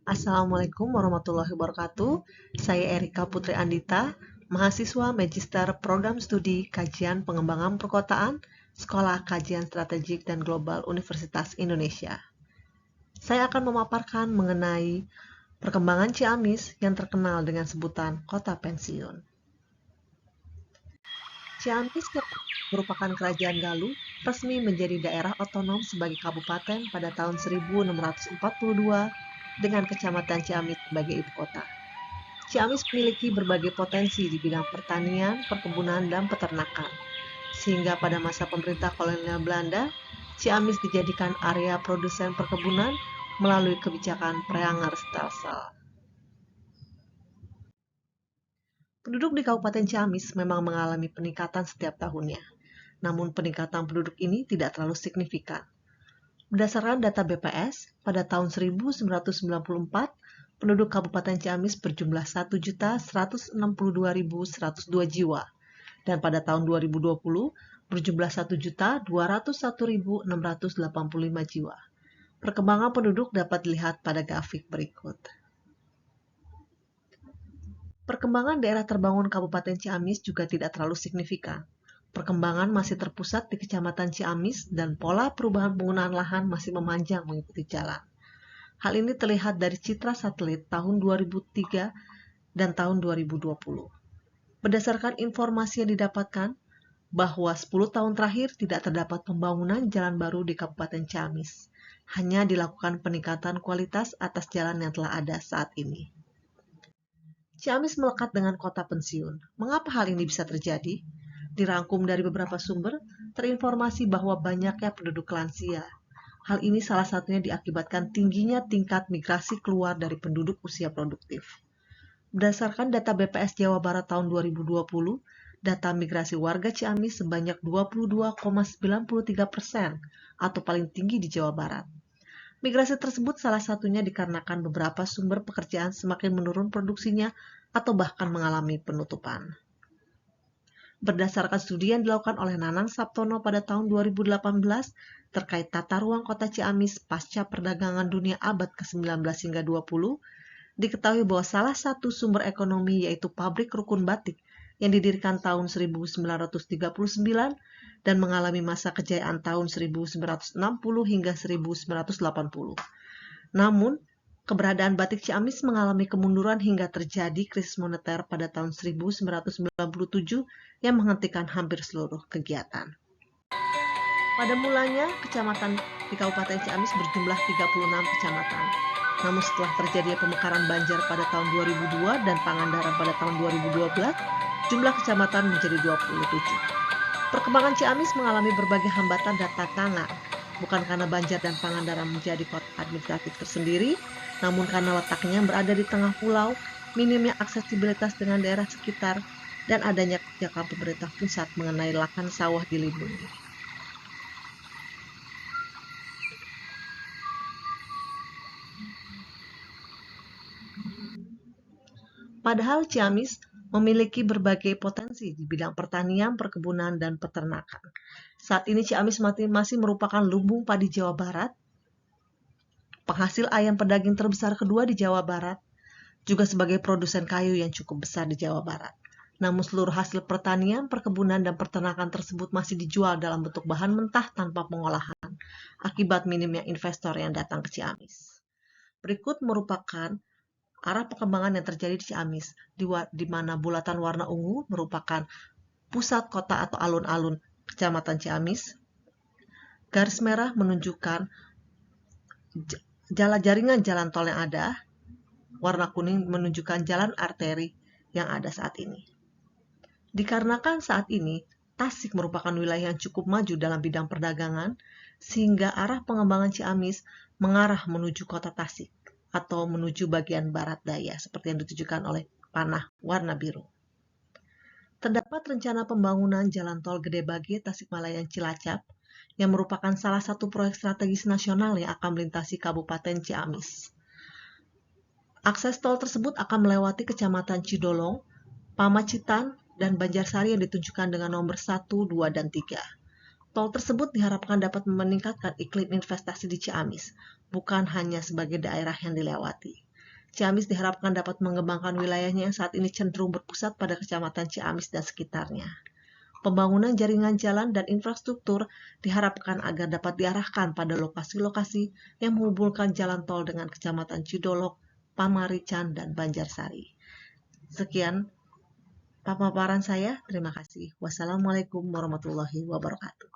Assalamualaikum warahmatullahi wabarakatuh. Saya Erika Putri Andita, mahasiswa Magister Program Studi Kajian Pengembangan Perkotaan, Sekolah Kajian Strategik dan Global Universitas Indonesia. Saya akan memaparkan mengenai perkembangan Ciamis yang terkenal dengan sebutan Kota Pensiun. Ciamis merupakan kerajaan Galuh, resmi menjadi daerah otonom sebagai kabupaten pada tahun 1642 dengan Kecamatan Ciamis sebagai ibu kota. Ciamis memiliki berbagai potensi di bidang pertanian, perkebunan, dan peternakan. Sehingga pada masa pemerintah kolonial Belanda, Ciamis dijadikan area produsen perkebunan melalui kebijakan Preanger-Stelsel. Penduduk di Kabupaten Ciamis memang mengalami peningkatan setiap tahunnya. Namun peningkatan penduduk ini tidak terlalu signifikan. Berdasarkan data BPS, pada tahun 1994, penduduk Kabupaten Ciamis berjumlah 1.162.102 jiwa, dan pada tahun 2020 berjumlah 1.201.685 jiwa. Perkembangan penduduk dapat dilihat pada grafik berikut. Perkembangan daerah terbangun Kabupaten Ciamis juga tidak terlalu signifikan. Perkembangan masih terpusat di Kecamatan Ciamis dan pola perubahan penggunaan lahan masih memanjang mengikuti jalan. Hal ini terlihat dari citra satelit tahun 2003 dan tahun 2020. Berdasarkan informasi yang didapatkan, bahwa 10 tahun terakhir tidak terdapat pembangunan jalan baru di Kabupaten Ciamis. Hanya dilakukan peningkatan kualitas atas jalan yang telah ada saat ini. Ciamis melekat dengan kota pensiun. Mengapa hal ini bisa terjadi? Dirangkum dari beberapa sumber, terinformasi bahwa banyaknya penduduk lansia. Hal ini salah satunya diakibatkan tingginya tingkat migrasi keluar dari penduduk usia produktif. Berdasarkan data BPS Jawa Barat tahun 2020, data migrasi warga Ciamis sebanyak 22,93% atau paling tinggi di Jawa Barat. Migrasi tersebut salah satunya dikarenakan beberapa sumber pekerjaan semakin menurun produksinya atau bahkan mengalami penutupan. Berdasarkan studi yang dilakukan oleh Nanang Saptono pada tahun 2018 terkait tata ruang kota Ciamis pasca perdagangan dunia abad ke-19 hingga 20, diketahui bahwa salah satu sumber ekonomi yaitu pabrik rukun batik yang didirikan tahun 1939 dan mengalami masa kejayaan tahun 1960 hingga 1980. Namun, keberadaan batik Ciamis mengalami kemunduran hingga terjadi krisis moneter pada tahun 1997 yang menghentikan hampir seluruh kegiatan. Pada mulanya, kecamatan di Kabupaten Ciamis berjumlah 36 kecamatan. Namun setelah terjadinya pemekaran Banjar pada tahun 2002 dan Pangandaran pada tahun 2012, jumlah kecamatan menjadi 27. Perkembangan Ciamis mengalami berbagai hambatan dan tantangan, bukan karena Banjar dan Pangandaran menjadi kota administratif tersendiri, namun karena letaknya berada di tengah pulau, minimnya aksesibilitas dengan daerah sekitar, dan adanya kebijakan pemerintah pusat mengenai lahan sawah dilindungi. Padahal Ciamis memiliki berbagai potensi di bidang pertanian, perkebunan, dan peternakan. Saat ini Ciamis masih merupakan lumbung padi Jawa Barat, penghasil ayam pedaging terbesar kedua di Jawa Barat, juga sebagai produsen kayu yang cukup besar di Jawa Barat. Namun seluruh hasil pertanian, perkebunan, dan peternakan tersebut masih dijual dalam bentuk bahan mentah tanpa pengolahan, akibat minimnya investor yang datang ke Ciamis. Berikut merupakan arah perkembangan yang terjadi di Ciamis, di mana bulatan warna ungu merupakan pusat kota atau alun-alun Kecamatan Ciamis. Garis merah menunjukkan jaringan jalan tol yang ada. Warna kuning menunjukkan jalan arteri yang ada saat ini. Dikarenakan saat ini Tasik merupakan wilayah yang cukup maju dalam bidang perdagangan, sehingga arah pengembangan Ciamis mengarah menuju kota Tasik atau menuju bagian barat daya seperti yang ditunjukkan oleh panah warna biru. Terdapat rencana pembangunan jalan tol Gede Bage Tasikmalaya Cilacap yang merupakan salah satu proyek strategis nasional yang akan melintasi Kabupaten Ciamis. Akses tol tersebut akan melewati Kecamatan Cidolong, Pamacitan, dan Banjarsari yang ditunjukkan dengan nomor 1, 2, dan 3. Tol tersebut diharapkan dapat meningkatkan iklim investasi di Ciamis, bukan hanya sebagai daerah yang dilewati. Ciamis diharapkan dapat mengembangkan wilayahnya yang saat ini cenderung berpusat pada Kecamatan Ciamis dan sekitarnya. Pembangunan jaringan jalan dan infrastruktur diharapkan agar dapat diarahkan pada lokasi-lokasi yang menghubungkan jalan tol dengan Kecamatan Cidolok, Pamarican, dan Banjarsari. Sekian paparan saya. Terima kasih. Wassalamualaikum warahmatullahi wabarakatuh.